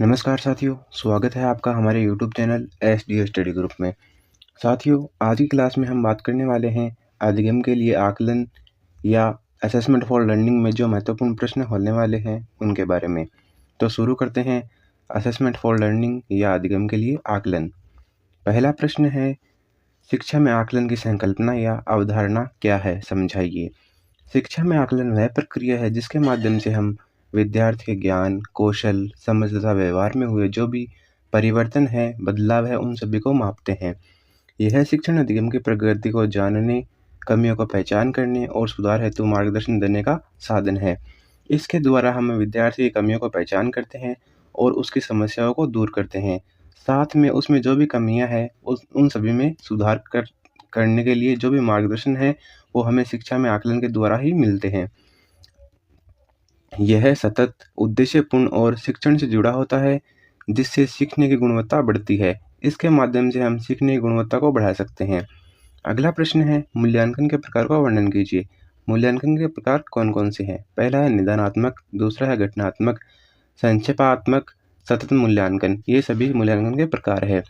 नमस्कार साथियों, स्वागत है आपका हमारे YouTube channel SDO study group में। साथियों, आज की क्लास में हम बात करने वाले हैं अधिगम के लिए आकलन या असेसमेंट फॉर लर्निंग में जो महत्वपूर्ण प्रश्न होने वाले हैं उनके बारे में। तो शुरू करते हैं असेसमेंट फॉर लर्निंग या अधिगम के लिए आकलन। पहला प्रश्न है, शिक्षा में आकलन की संकल्पना या अवधारणा क्या है, समझाइए। शिक्षा में आकलन वह प्रक्रिया है जिसके माध्यम से हम विद्यार्थी के ज्ञान, कौशल, समझ तथा व्यवहार में हुए जो भी परिवर्तन है, बदलाव है, उन सभी को मापते हैं। यह शिक्षण अधिगम की प्रगति को जानने, कमियों को पहचान करने और सुधार हेतु मार्गदर्शन देने का साधन है। इसके द्वारा हम विद्यार्थी की कमियों को पहचान करते हैं और उसकी समस्याओं को दूर करते हैं। साथ में उसमें जो भी कमियां हैं उन सभी में सुधार करने के लिए जो भी मार्गदर्शन है वो हमें शिक्षा में आकलन के द्वारा ही मिलते हैं। यह सतत, उद्देश्यपूर्ण और शिक्षण से जुड़ा होता है, जिससे सीखने की गुणवत्ता बढ़ती है। इसके माध्यम से हम सीखने की गुणवत्ता को बढ़ा सकते हैं। अगला प्रश्न है, मूल्यांकन के प्रकार का वर्णन कीजिए। मूल्यांकन के प्रकार कौन-कौन से हैं? पहला है निदानात्मक, दूसरा है घटनात्मक, संक्षेपात्मक, सतत मूल्यांकन। ये सभी मूल्यांकन के प्रकार है।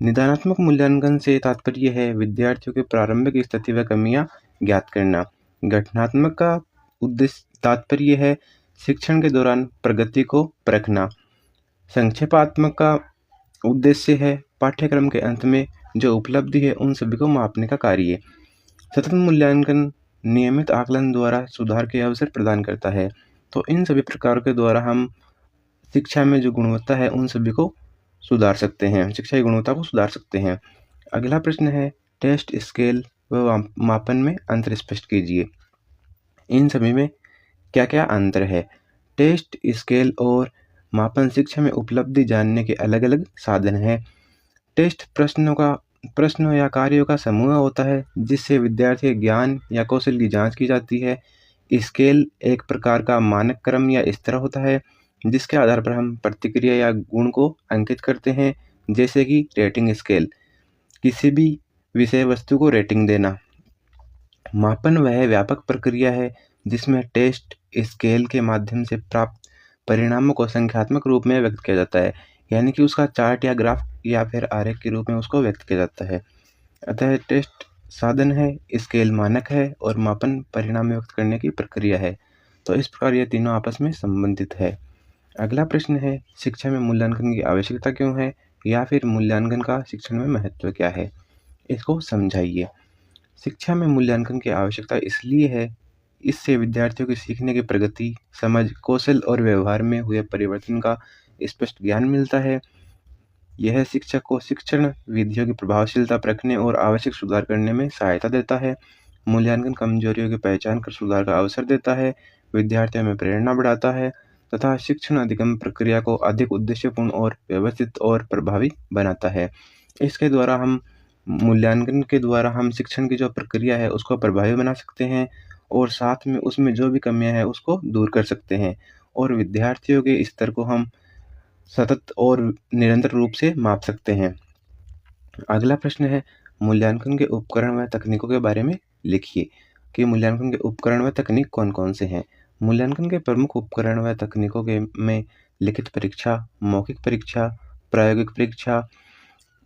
निदानात्मक मूल्यांकन से तात्पर्य है विद्यार्थियों की प्रारंभिक स्थिति व कमियां ज्ञात करना। घटनात्मक का उद्देश्य तात्पर्य है शिक्षण के दौरान प्रगति को परखना। संक्षेपात्मक का उद्देश्य है पाठ्यक्रम के अंत में जो उपलब्धि है उन सभी को मापने का कार्य। सतत मूल्यांकन नियमित आकलन द्वारा सुधार के अवसर प्रदान करता है। तो इन सभी प्रकारों के द्वारा हम शिक्षा में जो गुणवत्ता है उन सभी को सुधार सकते हैं, शिक्षा की गुणवत्ता को सुधार सकते हैं। अगला प्रश्न है, टेस्ट, स्केल व मापन में अंतर स्पष्ट कीजिए। इन सभी में क्या क्या अंतर है? टेस्ट, स्केल और मापन शिक्षा में उपलब्धि जानने के अलग अलग साधन हैं। टेस्ट प्रश्नों या कार्यों का समूह होता है जिससे विद्यार्थी के ज्ञान या कौशल की जांच की जाती है। स्केल एक प्रकार का मानक क्रम या स्तर होता है जिसके आधार पर हम प्रतिक्रिया या गुण को अंकित करते हैं, जैसे कि रेटिंग स्केल, किसी भी विषय वस्तु को रेटिंग देना। मापन वह व्यापक प्रक्रिया है जिसमें टेस्ट, स्केल के माध्यम से प्राप्त परिणामों को संख्यात्मक रूप में व्यक्त किया जाता है, यानी कि उसका चार्ट या ग्राफ या फिर आरेख के रूप में उसको व्यक्त किया जाता है। अतः टेस्ट साधन है, स्केल मानक है और मापन परिणाम व्यक्त करने की प्रक्रिया है। तो इस प्रकार ये तीनों आपस में संबंधित है। अगला प्रश्न है, शिक्षा में मूल्यांकन की आवश्यकता क्यों है या फिर मूल्यांकन का शिक्षण में महत्व क्या है? इसको समझाइए। शिक्षा में मूल्यांकन की आवश्यकता इसलिए है, इससे विद्यार्थियों की सीखने की प्रगति, समझ, कौशल और व्यवहार में हुए परिवर्तन का स्पष्ट ज्ञान मिलता है। यह शिक्षक को शिक्षण विधियों की प्रभावशीलता परखने और आवश्यक सुधार करने में सहायता देता है। मूल्यांकन कमजोरियों की पहचान कर सुधार का अवसर देता है, विद्यार्थियों में प्रेरणा बढ़ाता है तथा शिक्षण अधिगम प्रक्रिया को अधिक उद्देश्यपूर्ण और व्यवस्थित और प्रभावी बनाता है। इसके द्वारा हम मूल्यांकन के द्वारा हम शिक्षण की जो प्रक्रिया है उसको प्रभावी बना सकते हैं और साथ में उसमें जो भी कमियां हैं उसको दूर कर सकते हैं और विद्यार्थियों के स्तर को हम सतत और निरंतर रूप से माप सकते हैं। अगला प्रश्न है, मूल्यांकन के उपकरण व तकनीकों के बारे में लिखिए कि मूल्यांकन के उपकरण व तकनीक कौन-कौन से हैं। मूल्यांकन के प्रमुख उपकरण व तकनीकों के में लिखित परीक्षा, मौखिक परीक्षा, प्रायोगिक परीक्षा,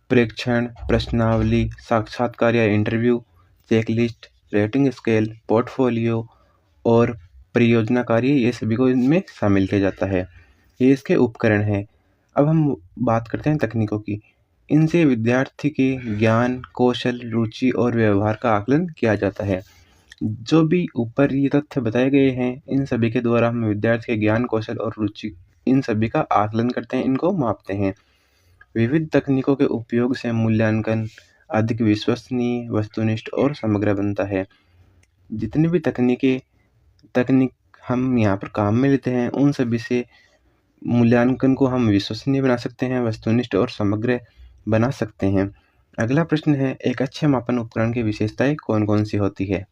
प्रेक्षण, प्रश्नावली, साक्षात्कार या interview, checklist, rating scale, portfolio और परियोजना कार्य, ये सभी को इनमें शामिल किया जाता है। ये इसके उपकरण हैं। अब हम बात करते हैं तकनीकों की। इनसे विद्यार्थी के ज्ञान, कौशल, रुचि और व्यवहार का आकलन किया जाता है। जो भी ऊपर ये तथ्य बताए गए हैं, इन सभी के द्वारा हम विद्यार्थी के ज्ञान, कौशल और रुचि इन सभी का आकलन करते हैं, इनको मापते हैं। विविध तकनीकों के उपयोग से मूल्यांकन अधिक विश्वसनीय, वस्तुनिष्ठ और समग्र बनता है। जितनी भी तकनीक हम यहाँ पर काम में लेते हैं, उन सभी से मूल्यांकन को हम विश्वसनीय बना सकते हैं, वस्तुनिष्ठ और समग्र बना सकते हैं। अगला प्रश्न है, एक अच्छे मापन उपकरण की विशेषताएं कौन-कौन सी होती है?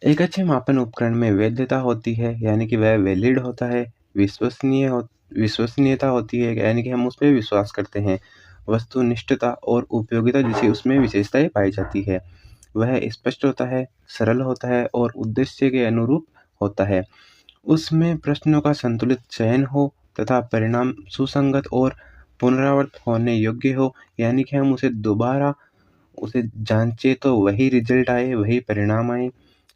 एक अच्छे मापन उपकरण में वैधता होती है, यानी कि वह वैलिड होता है। विश्वसनीयता होती है, यानी कि हम उस पे विश्वास करते हैं। वस्तुनिष्ठता और उपयोगिता जैसी उसमें विशेषताएं पाई जाती है। वह स्पष्ट होता है, सरल होता है और उद्देश्य के अनुरूप होता है। उसमें प्रश्नों का संतुलित चयन हो तथा परिणाम सुसंगत और पुनरावृत्त होने योग्य हो, यानी कि हम उसे दोबारा उसे जांचे तो वही रिजल्ट आए, वही परिणाम आए,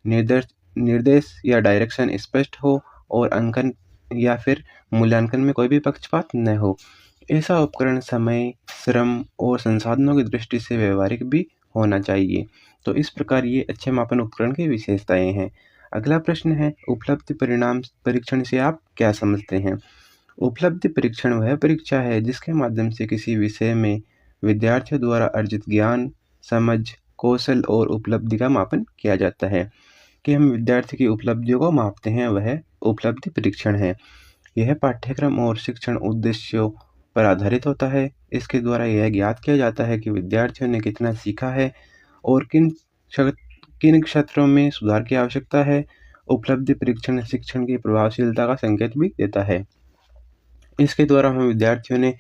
निर्देश या डायरेक्शन स्पष्ट हो और अंकन या फिर मूल्यांकन में कोई भी पक्षपात न हो। ऐसा उपकरण समय, श्रम और संसाधनों की दृष्टि से व्यवहारिक भी होना चाहिए। तो इस प्रकार ये अच्छे मापन उपकरण की विशेषताएं हैं। अगला प्रश्न है, उपलब्धि परिणाम परीक्षण से आप क्या समझते हैं? उपलब्धि परीक्षण वह परीक्षा है जिसके माध्यम से किसी विषय में विद्यार्थियों द्वारा अर्जित ज्ञान, समझ, कौशल और उपलब्धि का मापन किया जाता है। कि हम विद्यार्थी की उपलब्धियों को मापते हैं, वह उपलब्धि परीक्षण है। यह पाठ्यक्रम और शिक्षण उद्देश्यों पर आधारित होता है। इसके द्वारा यह ज्ञात किया जाता है कि विद्यार्थियों ने कितना सीखा है और किन क्षेत्रों में सुधार की आवश्यकता है। उपलब्धि परीक्षण शिक्षण की प्रभावशीलता का संकेत भी देता है। इसके द्वारा हम विद्यार्थियों ने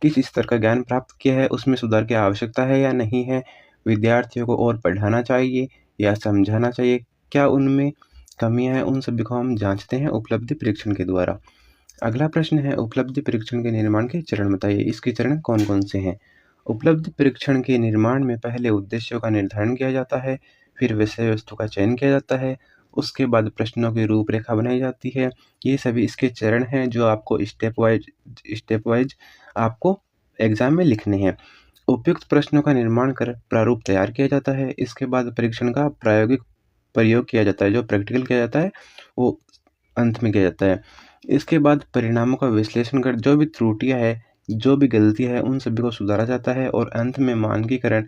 किस स्तर का ज्ञान प्राप्त किया है, उसमें सुधार की आवश्यकता है या नहीं है, विद्यार्थियों को और पढ़ाना चाहिए या समझाना चाहिए, क्या उनमें कमियां हैं, उन सभी को हम जांचते हैं उपलब्धि परीक्षण के द्वारा। अगला प्रश्न है, उपलब्धि परीक्षण के निर्माण के चरण बताइए। इसके चरण कौन कौन से हैं? उपलब्धि परीक्षण के निर्माण में पहले उद्देश्यों का निर्धारण किया जाता है, फिर विषय वस्तु का चयन किया जाता है, उसके बाद प्रश्नों की रूपरेखा बनाई जाती है। ये सभी इसके चरण हैं जो आपको स्टेप वाइज आपको एग्जाम में लिखने हैं। उपयुक्त प्रश्नों का निर्माण कर प्रारूप तैयार किया जाता है। इसके बाद परीक्षण का प्रायोगिक प्रयोग किया जाता है, जो प्रैक्टिकल किया जाता है वो अंत में किया जाता है। इसके बाद परिणामों का विश्लेषण कर जो भी त्रुटियां है, जो भी गलती है, उन सभी को सुधारा जाता है और अंत में मानकीकरण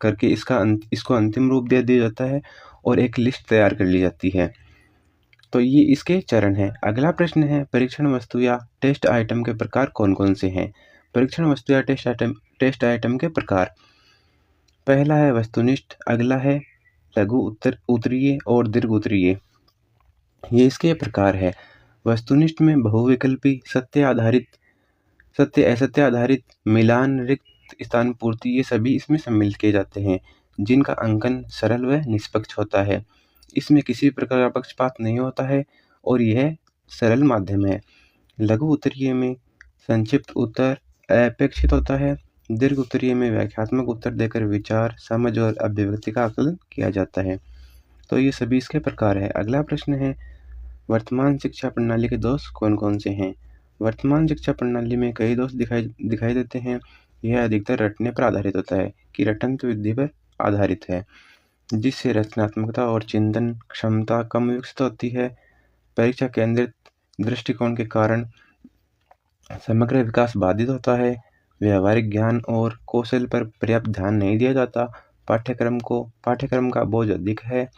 करके इसको अंतिम रूप दे दिया जाता है और एक लिस्ट तैयार कर ली जाती है। तो ये इसके चरण हैं। अगला प्रश्न है, परीक्षण वस्तु या टेस्ट आइटम के प्रकार कौन कौन से हैं? परीक्षण वस्तु या टेस्ट आइटम के प्रकार, पहला है वस्तुनिष्ठ, अगला है लघु उत्तरीय और दीर्घ उत्तरीय। ये इसके प्रकार है। वस्तुनिष्ठ में बहुविकल्पी, सत्य असत्य आधारित, मिलान, रिक्त स्थान पूर्ति, ये सभी इसमें सम्मिलित किए जाते हैं, जिनका अंकन सरल व निष्पक्ष होता है। इसमें किसी प्रकार का पक्षपात नहीं होता है और यह सरल माध्यम है। लघु उत्तरीय में संक्षिप्त उत्तर अपेक्षित होता है। दीर्घ उत्तरीय में व्याख्यात्मक उत्तर देकर विचार, समझ और अभिव्यक्ति का आकलन किया जाता है। तो ये सभी इसके प्रकार है। अगला प्रश्न है, वर्तमान शिक्षा प्रणाली के दोष कौन कौन से हैं? वर्तमान शिक्षा प्रणाली में कई दोष दिखाई देते हैं। यह अधिकतर रटने पर आधारित होता है कि रटंत विधि पर आधारित है, जिससे रचनात्मकता और चिंतन क्षमता कम विकसित होती है। परीक्षा केंद्रित दृष्टिकोण के कारण समग्र विकास बाधित होता है। व्यावहारिक ज्ञान और कौशल पर पर्याप्त ध्यान नहीं दिया जाता। पाठ्यक्रम का बोझ अधिक है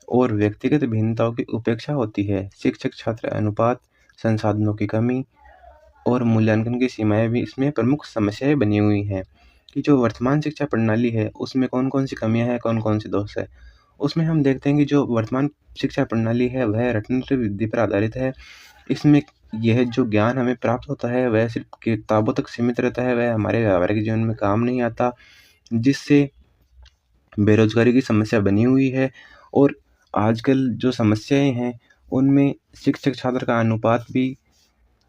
और व्यक्तिगत भिन्नताओं की उपेक्षा होती है। शिक्षक छात्र अनुपात, संसाधनों की कमी और मूल्यांकन की सीमाएं भी इसमें प्रमुख समस्याएं बनी हुई हैं। कि जो वर्तमान शिक्षा प्रणाली है उसमें कौन कौन सी कमियां हैं, कौन कौन से दोष है। उसमें हम देखते हैं कि जो वर्तमान शिक्षा प्रणाली है वह रटंत्र विधि पर आधारित है। इसमें यह जो ज्ञान हमें प्राप्त होता है वह सिर्फ किताबों तक सीमित रहता है, वह हमारे व्यावहारिक जीवन में काम नहीं आता, जिससे बेरोजगारी की समस्या बनी हुई है। और आजकल जो समस्याएं हैं उनमें शिक्षक छात्र का अनुपात भी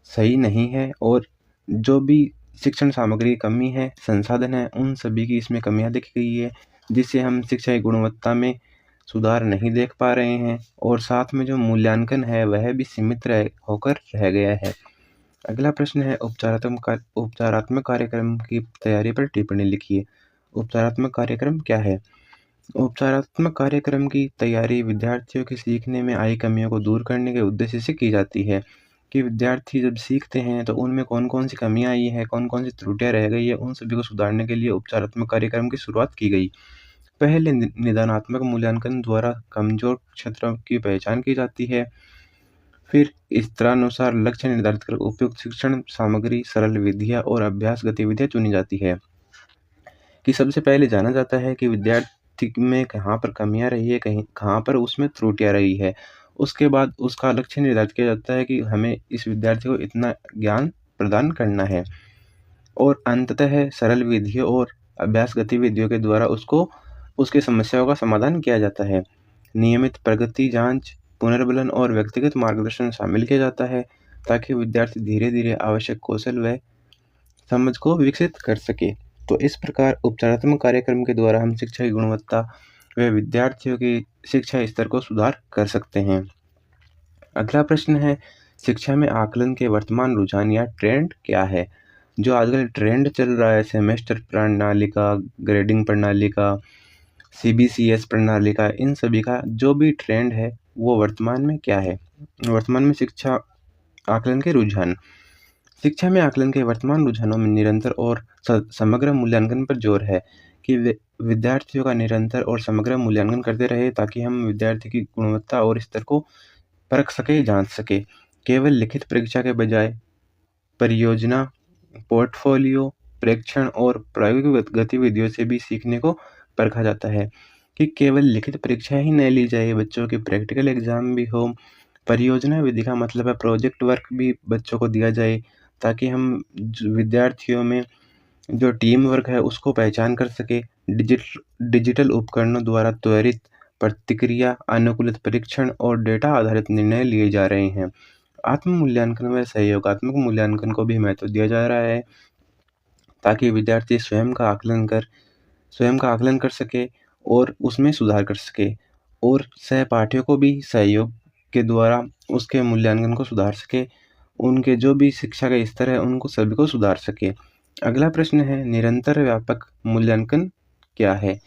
सही नहीं है और जो भी शिक्षण सामग्री की कमी है, संसाधन है, उन सभी की इसमें कमियां दिख गई है, जिससे हम शिक्षा की गुणवत्ता में सुधार नहीं देख पा रहे हैं और साथ में जो मूल्यांकन है वह भी सीमित होकर रह गया है। अगला प्रश्न है, उपचारात्मक कार्यक्रम की तैयारी पर टिप्पणी लिखिए। उपचारात्मक कार्यक्रम क्या है? उपचारात्मक कार्यक्रम की तैयारी विद्यार्थियों के सीखने में आई कमियों को दूर करने के उद्देश्य से की जाती है। कि विद्यार्थी जब सीखते हैं तो उनमें कौन कौन सी कमियां आई हैं, कौन कौन सी त्रुटियां रह गई है, उन सभी को सुधारने के लिए उपचारात्मक कार्यक्रम की शुरुआत की गई। पहले निदानात्मक मूल्यांकन द्वारा कमजोर क्षेत्रों की पहचान की जाती है। फिर स्तरानुसार लक्ष्य निर्धारित कर उपयुक्त शिक्षण सामग्री, सरल विधियां और अभ्यास गतिविधियां चुनी जाती है। कि सबसे पहले जाना जाता है कि विद्यार्थी में कहाँ पर कमियां रही है, कहाँ पर उसमें त्रुटियां रही है। उसके बाद उसका लक्ष्य निर्धारित किया जाता है कि हमें इस विद्यार्थी को इतना ज्ञान प्रदान करना है और अंततः सरल विधियों और अभ्यास गतिविधियों के द्वारा उसकी समस्याओं का समाधान किया जाता है। नियमित प्रगति जांच, पुनर्बलन और व्यक्तिगत मार्गदर्शन शामिल किया जाता है ताकि विद्यार्थी धीरे धीरे आवश्यक कौशल व समझ को विकसित कर सके। तो इस प्रकार उपचारात्मक कार्यक्रम के द्वारा हम शिक्षा की गुणवत्ता व विद्यार्थियों की शिक्षा स्तर को सुधार कर सकते हैं। अगला प्रश्न है, शिक्षा में आकलन के वर्तमान रुझान या ट्रेंड क्या है? जो आजकल ट्रेंड चल रहा है सेमेस्टर प्रणाली का, ग्रेडिंग प्रणाली का, सीबीसीएस प्रणाली का, इन सभी का जो भी ट्रेंड है वो वर्तमान में क्या है? वर्तमान में शिक्षा आकलन के रुझान। शिक्षा में आकलन के वर्तमान रुझानों में निरंतर और समग्र मूल्यांकन पर जोर है कि विद्यार्थियों का निरंतर और समग्र मूल्यांकन करते रहे ताकि हम विद्यार्थी की गुणवत्ता और स्तर को परख सके, जांच सके। केवल लिखित परीक्षा के बजाय परियोजना, पोर्टफोलियो, प्रेक्षण और प्रायोगिक गतिविधियों से भी सीखने को परखा जाता है कि केवल लिखित परीक्षा ही न ली जाए, बच्चों के प्रैक्टिकल एग्जाम भी हो। परियोजना विधि का मतलब है प्रोजेक्ट वर्क भी बच्चों को दिया जाए ताकि हम विद्यार्थियों में जो टीम वर्क है उसको पहचान कर सके। डिजिटल उपकरणों द्वारा त्वरित प्रतिक्रिया, अनुकूलित परीक्षण और डेटा आधारित निर्णय लिए जा रहे हैं। आत्म मूल्यांकन व सहयोगात्मक मूल्यांकन को भी महत्व दिया जा रहा है ताकि विद्यार्थी स्वयं का आकलन कर सके और उसमें सुधार कर सके और सहपाठियों को भी सहयोग के द्वारा उसके मूल्यांकन को सुधार सके, उनके जो भी शिक्षा का स्तर है उनको सभी को सुधार सके। अगला प्रश्न है, निरंतर व्यापक मूल्यांकन क्या है?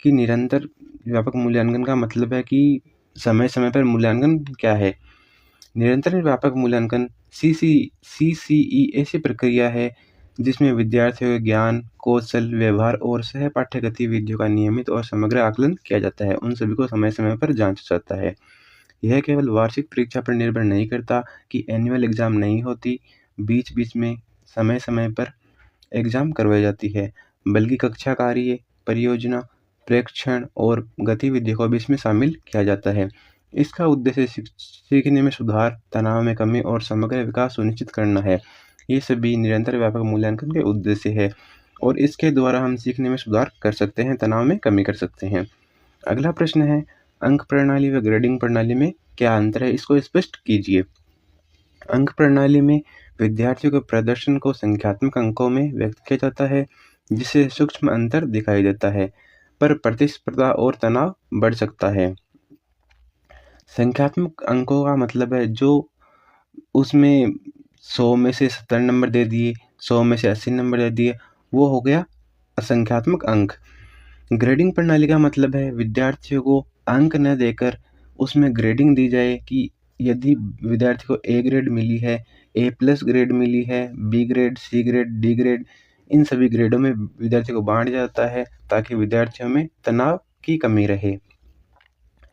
कि निरंतर व्यापक मूल्यांकन का मतलब है कि समय समय पर मूल्यांकन क्या है? निरंतर व्यापक मूल्यांकन CCE ऐसी प्रक्रिया है जिसमें विद्यार्थियों के ज्ञान, कौशल, व्यवहार और सहपाठ्य गतिविधियों का नियमित और समग्र आकलन किया जाता है। उन सभी को समय समय पर जांचा जाता है। यह केवल वार्षिक परीक्षा पर निर्भर नहीं करता कि एनुअल एग्जाम नहीं होती, बीच बीच में समय समय पर एग्जाम करवाई जाती है, बल्कि कक्षा कार्य, परियोजना, प्रेक्षण और गतिविधियों को भी इसमें शामिल किया जाता है। इसका उद्देश्य सीखने में सुधार, तनाव में कमी और समग्र विकास सुनिश्चित करना है। ये सभी निरंतर व्यापक मूल्यांकन के उद्देश्य है और इसके द्वारा हम सीखने में सुधार कर सकते हैं, तनाव में कमी कर सकते हैं। अगला प्रश्न है, अंक प्रणाली व ग्रेडिंग प्रणाली में क्या अंतर है? इसको स्पष्ट कीजिए। अंक प्रणाली में विद्यार्थियों के प्रदर्शन को संख्यात्मक अंकों में व्यक्त किया जाता है जिससे सूक्ष्म अंतर दिखाई देता है, पर प्रतिस्पर्धा और तनाव बढ़ सकता है। संख्यात्मक अंकों का मतलब है जो उसमें 100 में से 70 नंबर दे दिए, 100 में से 80 नंबर दे दिए, वो हो गया असंख्यात्मक अंक। ग्रेडिंग प्रणाली का मतलब है विद्यार्थियों को अंक न देकर उसमें ग्रेडिंग दी जाए कि यदि विद्यार्थी को A ग्रेड मिली है, A+ ग्रेड मिली है, B grade, C grade, D grade, इन सभी ग्रेडों में विद्यार्थी को बांट जाता है ताकि विद्यार्थियों में तनाव की कमी रहे।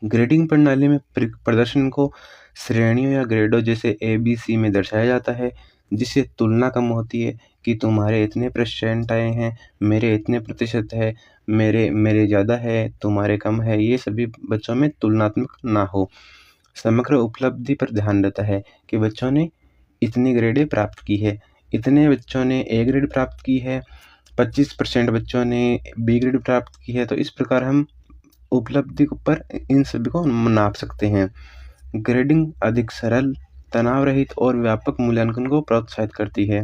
ग्रेडिंग प्रणाली में प्रदर्शन को श्रेणियों या ग्रेडों जैसे ABC में दर्शाया जाता है जिससे तुलना कम होती है कि तुम्हारे इतने % आए हैं, मेरे इतने प्रतिशत है, मेरे ज़्यादा है, तुम्हारे कम है, ये सभी बच्चों में तुलनात्मक ना हो। समग्र उपलब्धि पर ध्यान देता है कि बच्चों ने इतनी ग्रेडें प्राप्त की है, इतने बच्चों ने A ग्रेड प्राप्त की है, 25% बच्चों ने B ग्रेड प्राप्त की है। तो इस प्रकार हम उपलब्धि पर इन सभी को नाप सकते हैं। ग्रेडिंग अधिक सरल, तनाव रहित और व्यापक मूल्यांकन को प्रोत्साहित करती है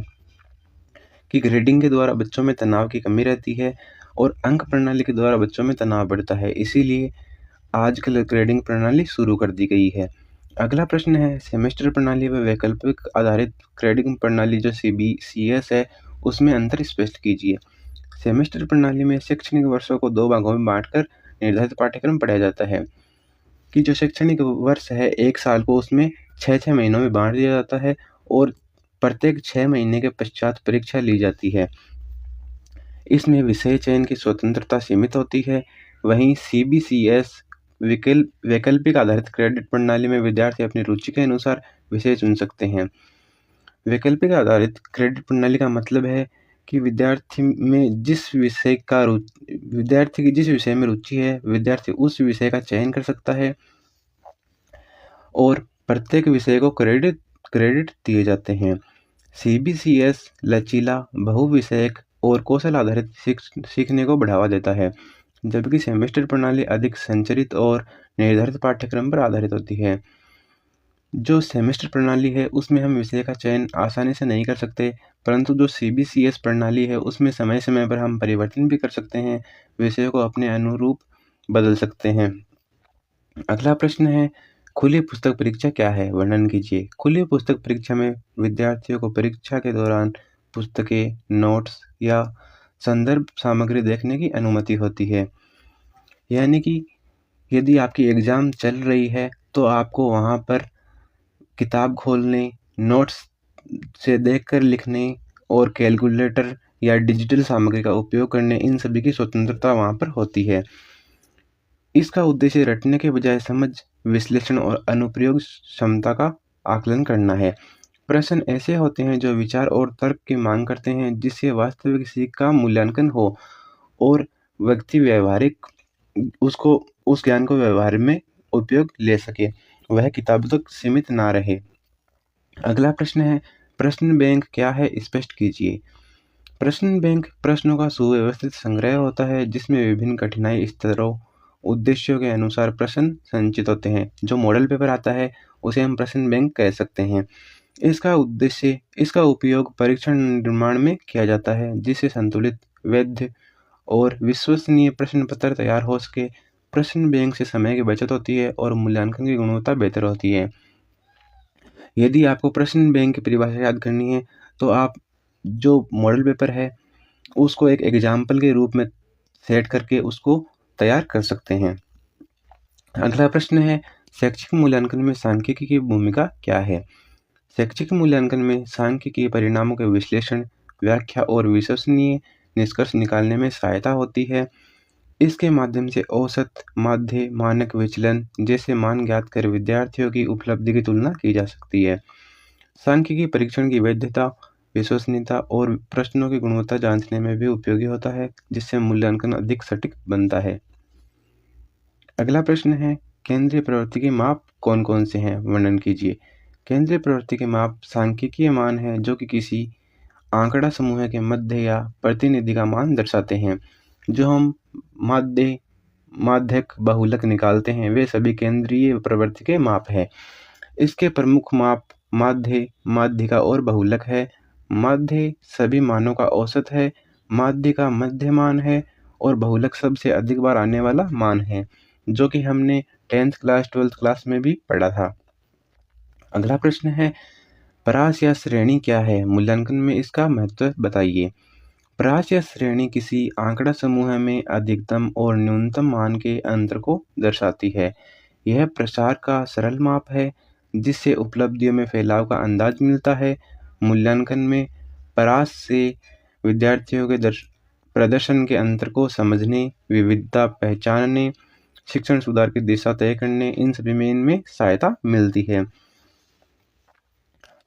कि ग्रेडिंग के द्वारा बच्चों में तनाव की कमी रहती है और अंक प्रणाली के द्वारा बच्चों में तनाव बढ़ता है, इसीलिए आजकल ग्रेडिंग प्रणाली शुरू कर दी गई है। अगला प्रश्न है, सेमेस्टर प्रणाली व वैकल्पिक आधारित ग्रेडिंग प्रणाली जो CBCS है उसमें अंतर स्पष्ट कीजिए। सेमेस्टर प्रणाली में शैक्षणिक वर्षों को 2 भागों में बांटकर निर्धारित पाठ्यक्रम पढ़ाया जाता है कि जो शैक्षणिक वर्ष है 1 साल को उसमें 6 महीनों में बांट दिया जाता है और प्रत्येक 6 महीने के पश्चात परीक्षा ली जाती है। इसमें विषय चयन की स्वतंत्रता सीमित होती है। वहीं CBCS वैकल्पिक आधारित क्रेडिट प्रणाली में विद्यार्थी अपनी रुचि के अनुसार विषय चुन सकते हैं। वैकल्पिक आधारित क्रेडिट प्रणाली का मतलब है कि विद्यार्थी की जिस विषय में रुचि है, विद्यार्थी उस विषय का चयन कर सकता है और प्रत्येक विषय को क्रेडिट दिए जाते हैं। CBCS लचीला, बहुविषयक और कौशल आधारित सीखने को बढ़ावा देता है, जबकि सेमेस्टर प्रणाली अधिक संरचित और निर्धारित पाठ्यक्रम पर आधारित होती है। जो सेमेस्टर प्रणाली है उसमें हम विषय का चयन आसानी से नहीं कर सकते, परंतु जो सीबीसीएस प्रणाली है उसमें समय समय पर हम परिवर्तन भी कर सकते हैं, विषयों को अपने अनुरूप बदल सकते हैं। अगला प्रश्न है, खुली पुस्तक परीक्षा क्या है, वर्णन कीजिए। खुली पुस्तक परीक्षा में विद्यार्थियों को परीक्षा के दौरान पुस्तकें, नोट्स या संदर्भ सामग्री देखने की अनुमति होती है। यानी कि यदि आपकी एग्ज़ाम चल रही है तो आपको वहाँ पर किताब खोलने, नोट्स से देखकर लिखने और कैलकुलेटर या डिजिटल सामग्री का उपयोग करने, इन सभी की स्वतंत्रता वहाँ पर होती है। इसका उद्देश्य रटने के बजाय समझ, विश्लेषण और अनुप्रयोग क्षमता का आकलन करना है। प्रश्न ऐसे होते हैं जो विचार और तर्क की मांग करते हैं, जिससे वास्तविक सीख का मूल्यांकन हो और व्यक्ति व्यावहारिक उसको उस ज्ञान को व्यवहार में उपयोग ले सके, वह किताबों तक सीमित ना रहे। अगला प्रश्न है, प्रश्न बैंक क्या है, स्पष्ट कीजिए। प्रश्न बैंक प्रश्नों का सुव्यवस्थित संग्रह होता है जिसमें विभिन्न कठिनाई स्तरों, उद्देश्यों के अनुसार प्रश्न संचित होते हैं। जो मॉडल पेपर आता है उसे हम प्रश्न बैंक कह सकते हैं। इसका उपयोग परीक्षण निर्माण में किया जाता है जिससे संतुलित, वैध और विश्वसनीय प्रश्न पत्र तैयार हो सके। प्रश्न बैंक से समय की बचत होती है और मूल्यांकन की गुणवत्ता बेहतर होती है। यदि आपको प्रश्न बैंक की परिभाषा याद करनी है तो आप जो मॉडल पेपर है उसको एक एग्जाम्पल के रूप में सेट करके उसको तैयार कर सकते हैं। अगला प्रश्न है, शैक्षिक मूल्यांकन में सांख्यिकी की भूमिका क्या है। शैक्षिक मूल्यांकन में सांख्यिकी परिणामों के विश्लेषण, व्याख्या और विश्वसनीय निष्कर्ष निकालने में सहायता होती है। इसके माध्यम से औसत, माध्य, मानक विचलन जैसे मान ज्ञात कर विद्यार्थियों की उपलब्धि की तुलना की जा सकती है। सांख्यिकी परीक्षण की वैधता, विश्वसनीयता और प्रश्नों की गुणवत्ता जांचने में भी उपयोगी होता है, जिससे मूल्यांकन अधिक सटीक बनता है। अगला प्रश्न है, केंद्रीय प्रवृत्ति के माप कौन कौन से हैं, वर्णन कीजिए। केंद्रीय प्रवृत्ति के माप सांख्यिकीय मान हैं जो कि किसी आंकड़ा समूह के मध्य या प्रतिनिधि का मान दर्शाते हैं। जो हम माध्यक, बहुलक निकालते हैं वे सभी केंद्रीय प्रवृत्ति के माप है। इसके प्रमुख माप माध्य, माध्यिका और बहुलक है। माध्य सभी मानों का औसत है, माध्यिका मध्य मान है और बहुलक सबसे अधिक बार आने वाला मान है, जो कि हमने 10th क्लास 12th क्लास में भी पढ़ा था। अगला प्रश्न है, परास या श्रेणी क्या है, मूल्यांकन में इसका महत्व बताइए। परास या श्रेणी किसी आंकड़ा समूह में अधिकतम और न्यूनतम मान के अंतर को दर्शाती है। यह प्रसार का सरल माप है जिससे उपलब्धियों में फैलाव का अंदाज मिलता है। मूल्यांकन में परास से विद्यार्थियों के प्रदर्शन के अंतर को समझने, विविधता पहचानने, शिक्षण सुधार की दिशा तय करने, इन सभी में इनमें सहायता मिलती है।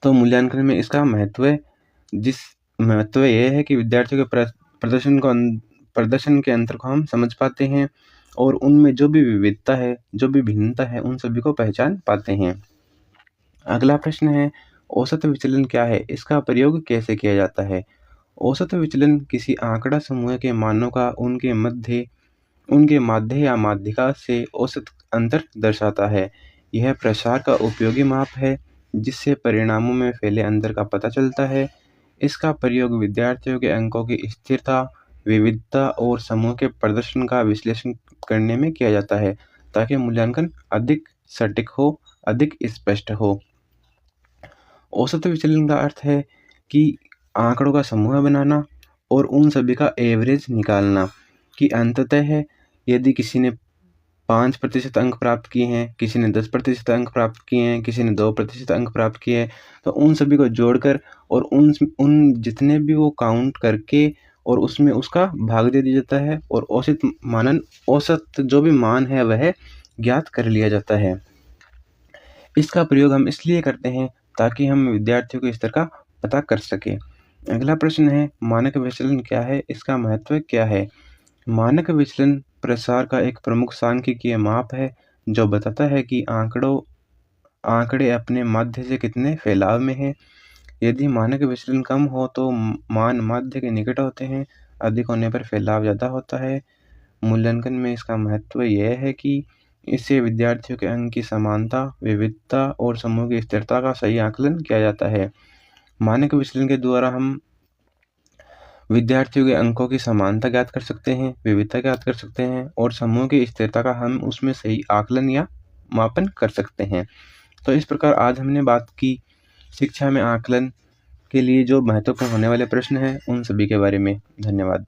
तो मूल्यांकन में इसका महत्व यह है कि विद्यार्थियों के प्रदर्शन के अंतर को हम समझ पाते हैं और उनमें जो भी विविधता है, जो भी भिन्नता है, उन सभी को पहचान पाते हैं। अगला प्रश्न है, औसत विचलन क्या है, इसका प्रयोग कैसे किया जाता है। औसत विचलन किसी आंकड़ा समूह के मानों का उनके माध्य या माध्यिका से औसत अंतर दर्शाता है। यह प्रसार का उपयोगी माप है जिससे परिणामों में फैले अंतर का पता चलता है। इसका प्रयोग विद्यार्थियों के अंकों की स्थिरता, विविधता और समूह के प्रदर्शन का विश्लेषण करने में किया जाता है ताकि मूल्यांकन अधिक सटीक हो, अधिक स्पष्ट हो। औसत विचलन का अर्थ है कि आंकड़ों का समूह बनाना और उन सभी का एवरेज निकालना कि अंततः यदि किसी ने 5% अंक प्राप्त किए हैं, किसी ने 10% अंक प्राप्त किए हैं, किसी ने 2% अंक प्राप्त किए हैं, तो उन सभी को जोड़कर और उन जितने भी वो काउंट करके और उसमें उसका भाग दे दिया जाता है और औसत जो भी मान है वह ज्ञात कर लिया जाता है। इसका प्रयोग हम इसलिए करते हैं ताकि हम विद्यार्थियों के स्तर का पता कर सके। अगला प्रश्न है, मानक विचलन क्या है, इसका महत्व क्या है। मानक विचलन प्रसार का एक प्रमुख सांख्यिकीय माप है जो बताता है कि आंकड़े अपने माध्य से कितने फैलाव में हैं। यदि मानक विचलन कम हो तो मान माध्य के निकट होते हैं, अधिक होने पर फैलाव ज़्यादा होता है। मूल्यांकन में इसका महत्व यह है कि इससे विद्यार्थियों के अंक की समानता, विविधता और समूह की स्थिरता का सही आकलन किया जाता है। मानक विश्लेषण के द्वारा हम विद्यार्थियों के अंकों की समानता ज्ञात कर सकते हैं, विविधता ज्ञात कर सकते हैं और समूह की स्थिरता का हम उसमें सही आकलन या मापन कर सकते हैं। तो इस प्रकार आज हमने बात की शिक्षा में आकलन के लिए जो महत्वपूर्ण होने वाले प्रश्न हैं, उन सभी के बारे में। धन्यवाद।